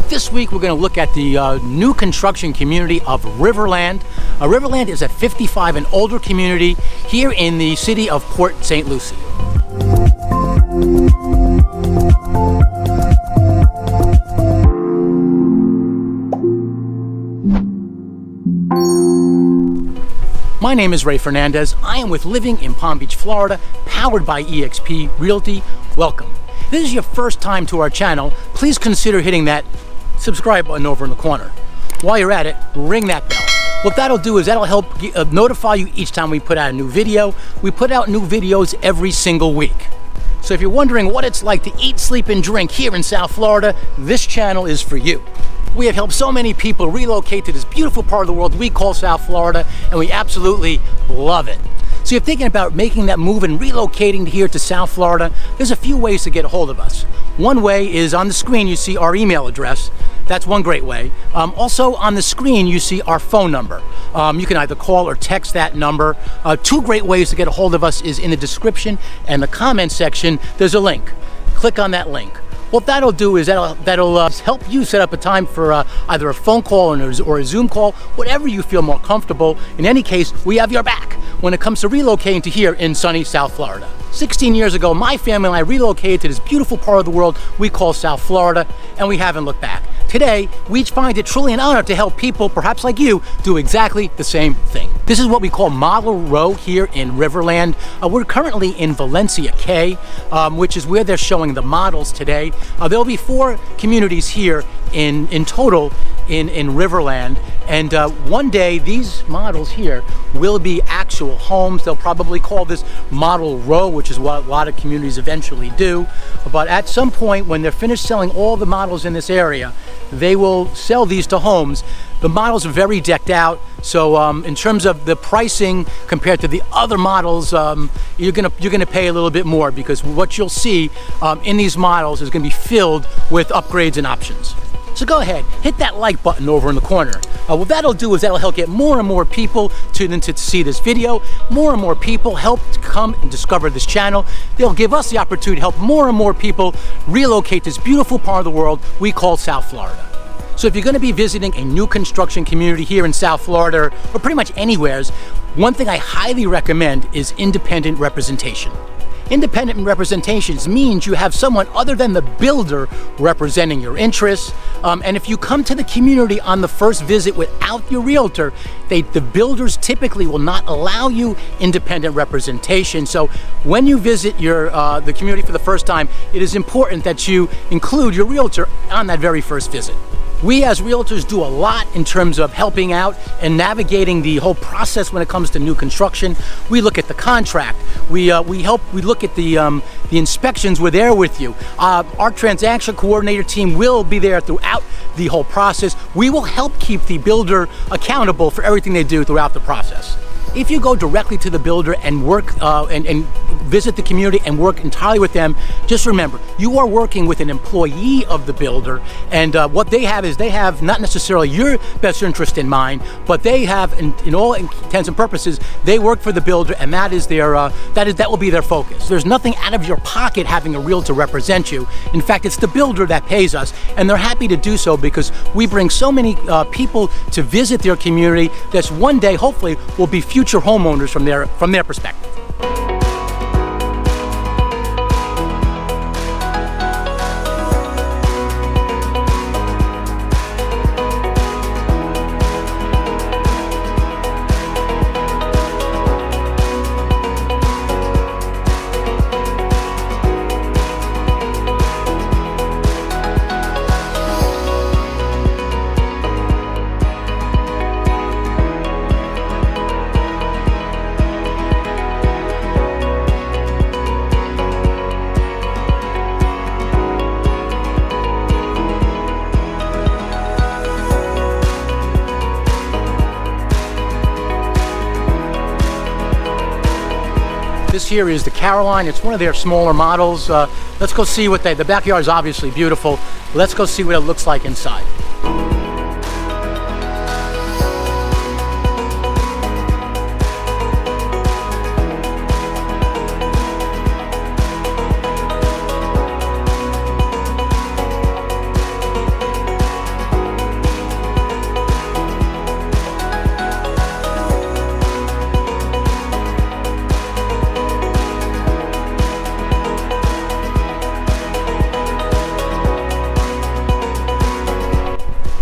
This week we're going to look at the new construction community of Riverland. Riverland is a 55 and older community here in the city of Port St Lucie. My name is Ray Fernandez. I am with Living in Palm Beach, Florida, powered by EXP Realty. Welcome. If this is your first time to our channel, please consider hitting that subscribe button over in the corner. While you're at it, ring that bell. What that'll do is that'll help notify you each time we put out a new video. We put out new videos every single week. So if you're wondering what it's like to eat, sleep, and drink here in South Florida, this channel is for you. We have helped so many people relocate to this beautiful part of the world we call South Florida, and we absolutely love it. So you're thinking about making that move and relocating here to South Florida, there's a few ways to get a hold of us. One way is on the screen you see our email address. That's one great way. Also on the screen you see our phone number. You can either call or text that number. Two great ways to get a hold of us is in the description and the comment section. There's a link. Click on that link. What that'll do is that'll help you set up a time for either a phone call or a Zoom call, whatever you feel more comfortable. In any case, we have your back when it comes to relocating to here in sunny South Florida. 16 years ago, my family and I relocated to this beautiful part of the world we call South Florida, and we haven't looked back. Today, we find it truly an honor to help people, perhaps like you, do exactly the same thing. This is what we call Model Row here in Riverland. We're currently in Valencia Cay, which is where they're showing the models today. There'll be 4 communities here in total in Riverland, and one day these models here will be actual homes. They'll probably call this Model Row, which is what a lot of communities eventually do. But at some point when they're finished selling all the models in this area, they will sell these to homes. The models are very decked out, so in terms of the pricing compared to the other models, you're gonna pay a little bit more, because what you'll see in these models is gonna be filled with upgrades and options. So go ahead, hit that like button over in the corner. What that'll do is that'll help get more and more people to see this video. More and more people help to come and discover this channel. They'll give us the opportunity to help more and more people relocate this beautiful part of the world we call South Florida. So if you're going to be visiting a new construction community here in South Florida, or pretty much anywhere, one thing I highly recommend is independent representation. Independent representations means you have someone other than the builder representing your interests. And if you come to the community on the first visit without your realtor, the builders typically will not allow you independent representation. So when you visit the community for the first time, it is important that you include your realtor on that very first visit. We as realtors do a lot in terms of helping out and navigating the whole process when it comes to new construction. We look at the contract. We look at the inspections. We're there with you. Our transaction coordinator team will be there throughout the whole process. We will help keep the builder accountable for everything they do throughout the process. If you go directly to the builder and work and visit the community and work entirely with them, just remember, you are working with an employee of the builder, and what they have is they have not necessarily your best interest in mind, but they have, in all intents and purposes, they work for the builder, and that is their that will be their focus. There's nothing out of your pocket having a realtor represent you. In fact, it's the builder that pays us, and they're happy to do so because we bring so many people to visit their community that one day, hopefully, will be future homeowners from their perspective. This here is the Caroline. It's one of their smaller models. Let's go see what the backyard is obviously beautiful. Let's go see what it looks like inside.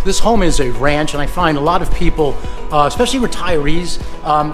This home is a ranch, and I find a lot of people, especially retirees,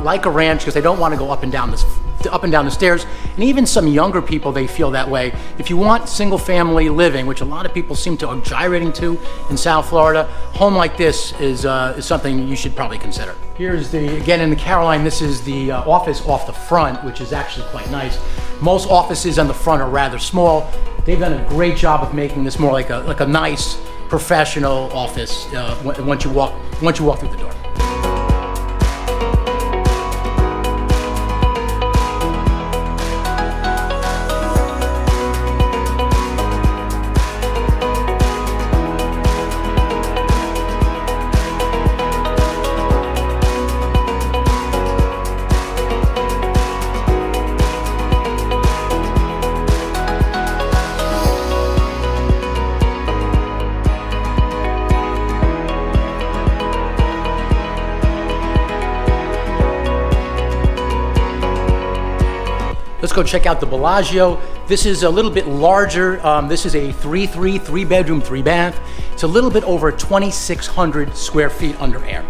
like a ranch because they don't want to go up and down the stairs, and even some younger people, they feel that way. If you want single family living, which a lot of people seem to are gyrating to in South Florida, home like this is something you should probably consider. Here's again in the Caroline, this is the office off the front, which is actually quite nice. Most offices on the front are rather small. They've done a great job of making this more like a nice professional office once you walk through the door. Let's go check out the Bellagio. This is a little bit larger. This is a 3 bedroom, 3 bath. It's a little bit over 2,600 square feet under air.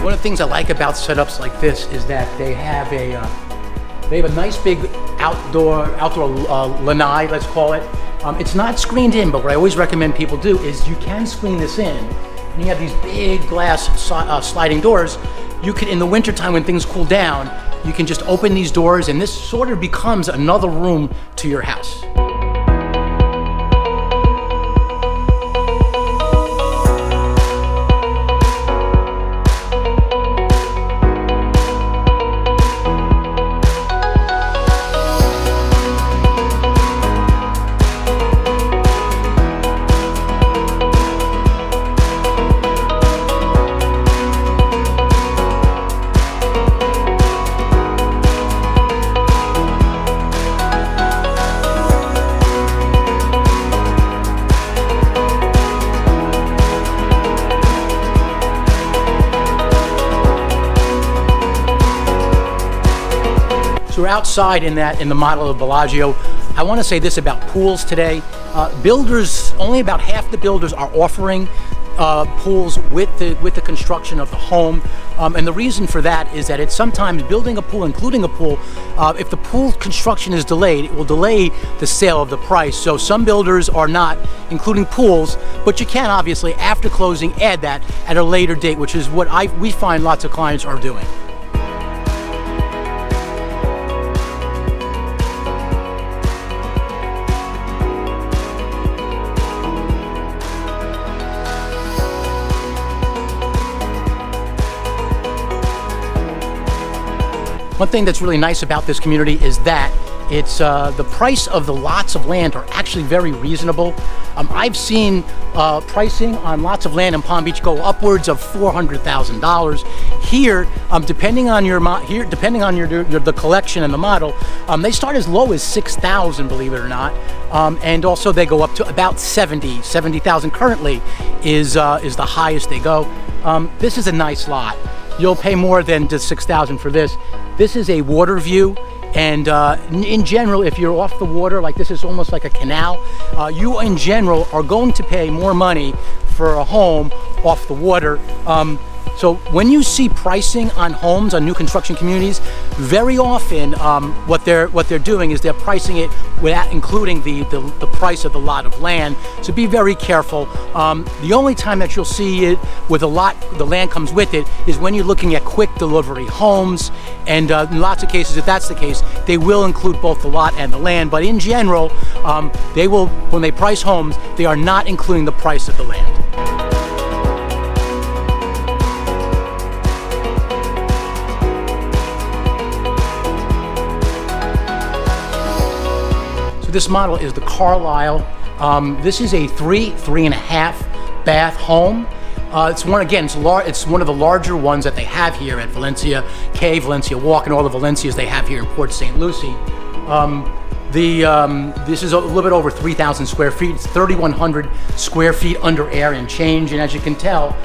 One of the things I like about setups like this is that they have a nice big outdoor lanai, let's call it. It's not screened in, but what I always recommend people do is you can screen this in. And you have these big glass sliding doors. You can, in the wintertime when things cool down, you can just open these doors and this sort of becomes another room to your house. So we're outside in the model of Bellagio. I want to say this about pools today. Builders, only about half the builders are offering pools with the construction of the home. And the reason for that is that it's sometimes building a pool, including a pool, if the pool construction is delayed, it will delay the sale of the price. So some builders are not including pools, but you can obviously, after closing, add that at a later date, which is what we find lots of clients are doing. One thing that's really nice about this community is that it's the price of the lots of land are actually very reasonable. I've seen pricing on lots of land in Palm Beach go upwards of $400,000. Here, depending on the collection and the model, they start as low as $6,000, believe it or not, and also they go up to about $70,000 currently is the highest they go. This is a nice lot. You'll pay more than just $6,000 for this. This is a water view, and in general, if you're off the water, like this is almost like a canal, you in general are going to pay more money for a home off the water. So when you see pricing on homes, on new construction communities, very often what they're doing is they're pricing it without including the price of the lot of land. So be very careful. The only time that you'll see it with the land comes with it, is when you're looking at quick delivery homes. And in lots of cases, if that's the case, they will include both the lot and the land. But in general, they will, when they price homes, they are not including the price of the land. So this model is the Carlisle. This is a 3.5 bath home. It's one, again, it's one of the larger ones that they have here at Valencia Cay, Valencia Walk, and all the Valencias they have here in Port St Lucie. This is a little bit over 3,000 square feet. It's 3,100 square feet under air and change, and as you can tell,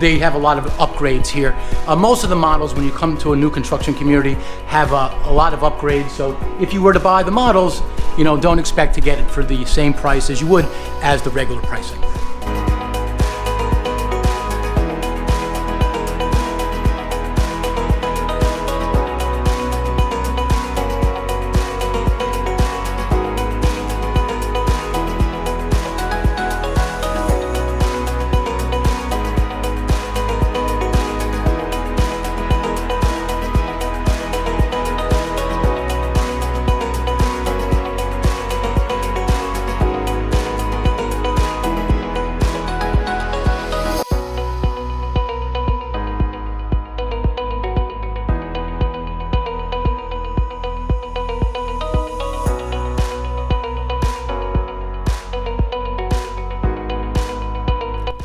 they have a lot of upgrades here. Most of the models, when you come to a new construction community, have a lot of upgrades. So if you were to buy the models, don't expect to get it for the same price as you would as the regular pricing.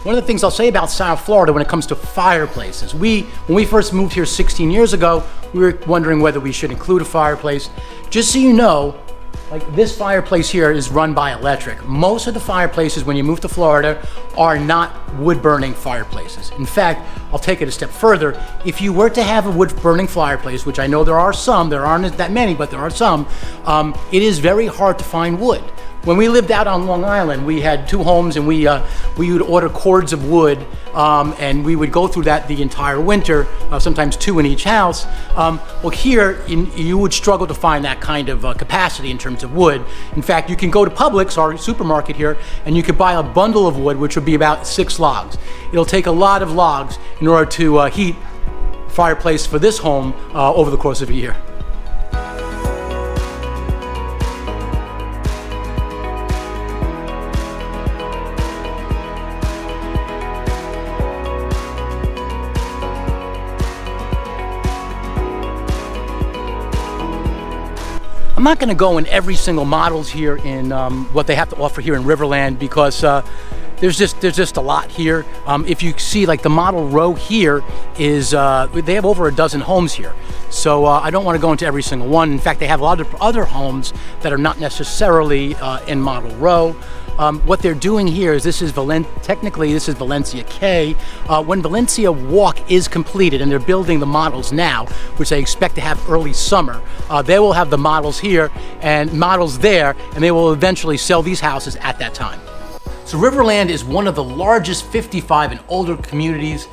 One of the things I'll say about South Florida when it comes to fireplaces, when we first moved here 16 years ago, we were wondering whether we should include a fireplace. Just so you know, like this fireplace here is run by electric. Most of the fireplaces when you move to Florida are not wood-burning fireplaces. In fact, I'll take it a step further. If you were to have a wood-burning fireplace, which I know there are some, there aren't that many, but there are some, it is very hard to find wood. When we lived out on Long Island, we had 2 homes, and we would order cords of wood, and we would go through that the entire winter, sometimes 2 in each house. Well, here you would struggle to find that kind of capacity in terms of wood. In fact, you can go to Publix, our supermarket here, and you could buy a bundle of wood, which would be about 6 logs. It'll take a lot of logs in order to heat a fireplace for this home over the course of a year. I'm not going to go in every single models here in what they have to offer here in Riverland, because there's just a lot here. If you see, like the model row here is they have over a dozen homes here. So I don't want to go into every single one. In fact, they have a lot of other homes that are not necessarily in model row. What they're doing here is technically this is Valencia Cay. When Valencia Walk is completed, and they're building the models now, which they expect to have early summer, they will have the models here and models there, and they will eventually sell these houses at that time. So Riverland is one of the largest 55 and older communities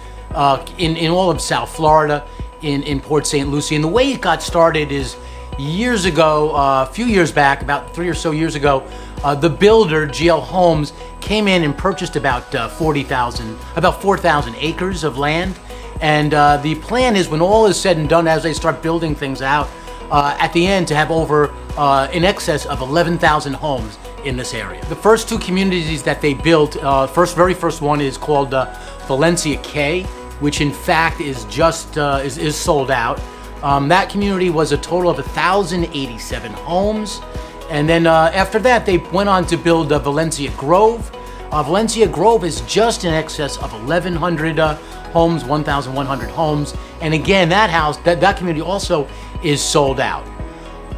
in all of South Florida, in Port St Lucie. And the way it got started is years ago, a few years back, about 3 or so years ago, the builder, GL Homes, came in and purchased about 4,000 acres of land. And the plan is, when all is said and done, as they start building things out, at the end to have over in excess of 11,000 homes in this area. The first 2 communities that they built, very first one is called Valencia Cay, which in fact is just is sold out. That community was a total of 1,087 homes. And then after that, they went on to build Valencia Grove. Valencia Grove is just in excess of 1,100 homes, 1,100 homes. And again, that community also is sold out.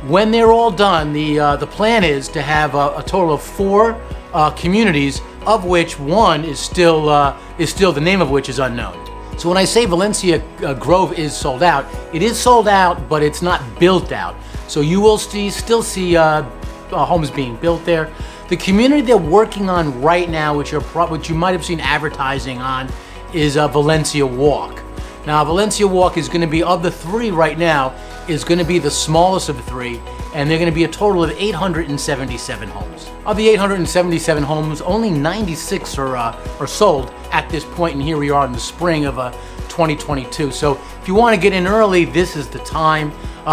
When they're all done, the plan is to have a total of 4 communities, of which one is still the name of which is unknown. So when I say Valencia Grove is sold out, it is sold out, but it's not built out. So you will still see homes being built there. The community they're working on right now, which you might have seen advertising on, is Valencia Walk. Now, Valencia Walk is going to be, of the 3 right now, is going to be the smallest of the 3, and they're going to be a total of 877 homes. Of the 877 homes, only 96 are sold at this point, and here we are in the spring of 2022. So if you want to get in early, this is the time.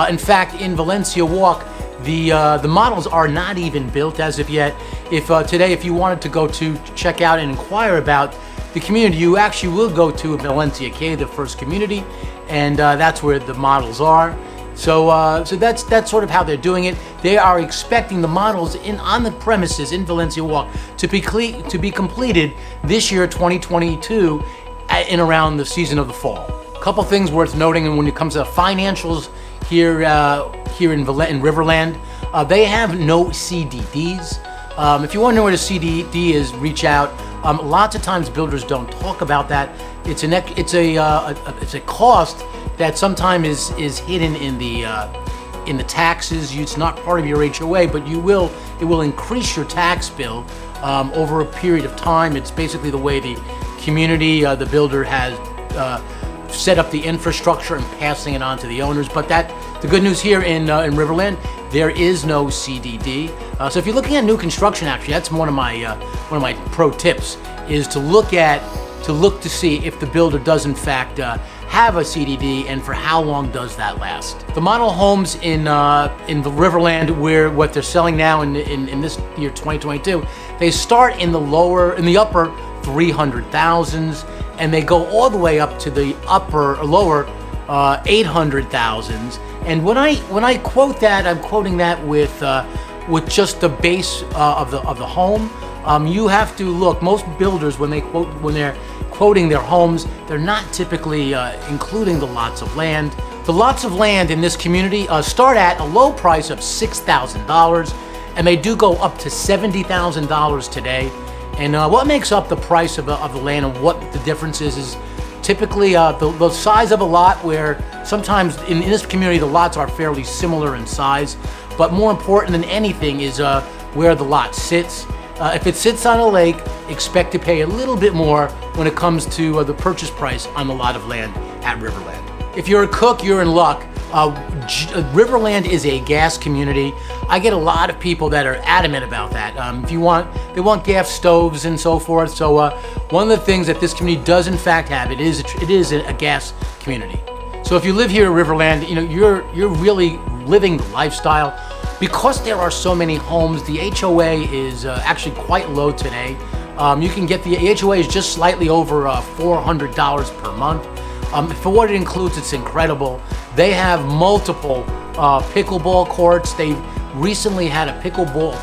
In fact, in Valencia Walk, the models are not even built as of yet. If you wanted to go to check out and inquire about the community, you actually will go to Valencia Cay, the first community, and that's where the models are. So that's sort of how they're doing it. They are expecting the models on the premises in Valencia Walk to be completed this year, 2022, in around the season of the fall. A couple things worth noting, and when it comes to financials here in Riverland, they have no CDDs. If you want to know what a CDD is, reach out. Lots of times builders don't talk about that. It's a cost that sometimes is hidden in the taxes. It's not part of your HOA, but it will increase your tax bill over a period of time. It's basically the way the community, the builder has set up the infrastructure and passing it on to the owners. But the good news here in Riverland, there is no CDD. So if you're looking at new construction, actually, that's one of my pro tips, is to look to see if the builder does in fact have a CDD, and for how long does that last. The model homes in the Riverland, where what they're selling now in this year 2022, they start in the upper 300,000s, and they go all the way up to the lower 800,000s. And when I quote that, I'm quoting that with just the base of the home. You have to look. Most builders, when they're quoting their homes, they're not typically including the lots of land. The lots of land in this community start at a low price of $6,000, and they do go up to $70,000 today. And what makes up the price of the land and what the difference is typically the size of a lot, where sometimes in this community the lots are fairly similar in size, but more important than anything is where the lot sits. If it sits on a lake, expect to pay a little bit more when it comes to the purchase price on the lot of land at Riverland. If you're a cook, you're in luck. Riverland is a gas community. I get a lot of people that are adamant about that. They want gas stoves and so forth. So one of the things that this community does in fact have, it is a gas community. So if you live here at Riverland, you're really living the lifestyle. Because there are so many homes, the HOA is actually quite low today. You can get the HOA is just slightly over $400 per month. For what it includes, it's incredible. They have multiple pickleball courts. They've recently had a pickleball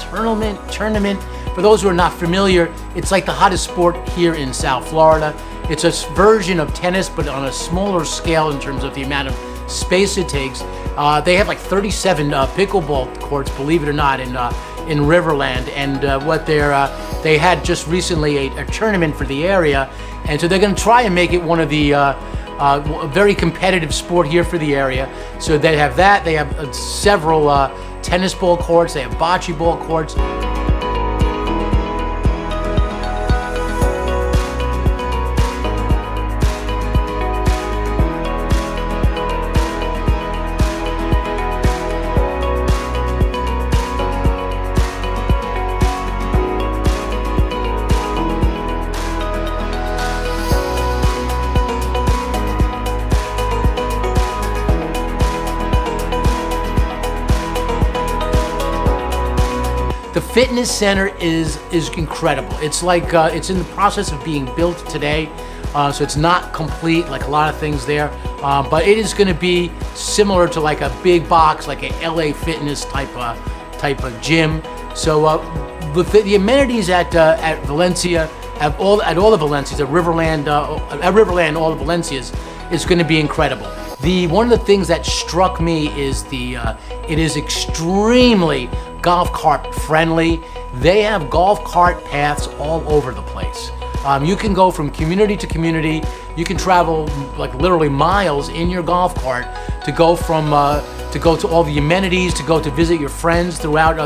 tournament. For those who are not familiar, it's like the hottest sport here in South Florida. It's a version of tennis, but on a smaller scale in terms of the amount of space it takes. They have like 37 pickleball courts, believe it or not, in Riverland, and they had just recently a tournament for the area, and so they're going to try and make it one of the a very competitive sport here for the area. So they have that. They have several tennis ball courts. They have bocce ball courts. The fitness center is incredible. It's like it's in the process of being built today, so it's not complete like a lot of things there. But it is going to be similar to like a big box, like a LA Fitness type of gym. So with the amenities at Valencia, at all the Valencias, at Riverland, all the Valencias, is going to be incredible. One of the things that struck me is it is extremely golf cart friendly. They have golf cart paths all over the place. You can go from community to community. You can travel like literally miles in your golf cart to go to all the amenities, to go to visit your friends throughout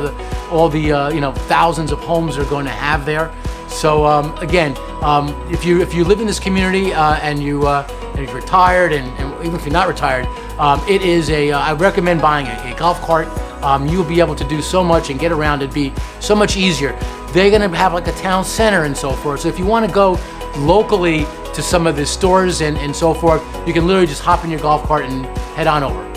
all the thousands of homes they're going to have there. So again, if you live in this community and if you're retired and even if you're not retired, it is I recommend buying a golf cart. You'll be able to do so much and get around. It'd be so much easier. They're going to have like a town center and so forth. So if you want to go locally to some of the stores and so forth, you can literally just hop in your golf cart and head on over.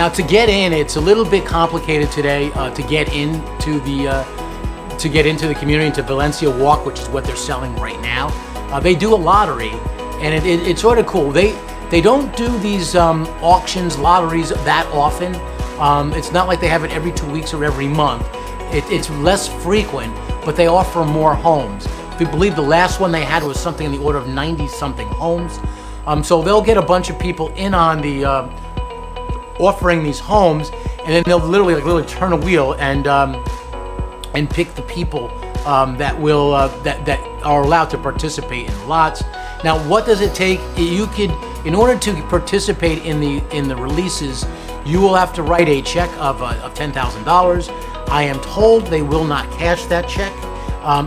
Now to get in, it's a little bit complicated today to get into the community, into Valencia Walk, which is what they're selling right now. They do a lottery, and it's sort of cool. They don't do these auctions, lotteries that often. It's not like they have it every 2 weeks or every month. It's less frequent, but they offer more homes. I believe the last one they had was something in the order of 90-something homes. So they'll get a bunch of people in on the offering these homes, and then they'll literally turn a wheel and pick the people that are allowed to participate in lots. Now, what does it take? In order to participate in the releases, you will have to write a check of $10,000. I am told they will not cash that check.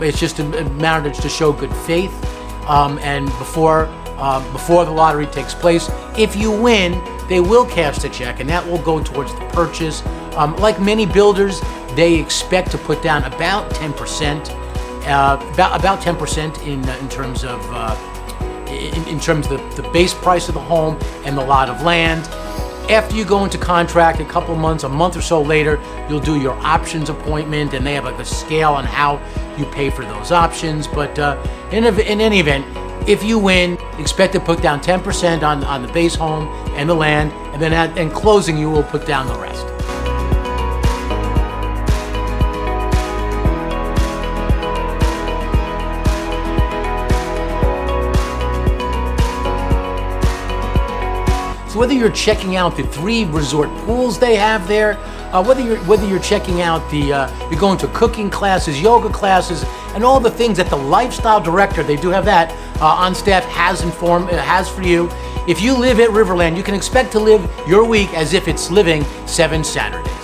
It's just a matter to show good faith, and before the lottery takes place, if you win, they will cash the check, and that will go towards the purchase. Like many builders, they expect to put down about 10%, about 10% in terms of the base price of the home and the lot of land. After you go into contract, a couple of months, a month or so later, you'll do your options appointment, and they have like a scale on how you pay for those options. But in any event, if you win, expect to put down 10% on the base home and the land, and then in closing, you will put down the rest. So whether you're checking out the 3 resort pools they have there, whether you're checking out you're going to cooking classes, yoga classes, and all the things that the lifestyle director, they do have that on staff, has for you. If you live at Riverland, you can expect to live your week as if it's living 7 Saturdays.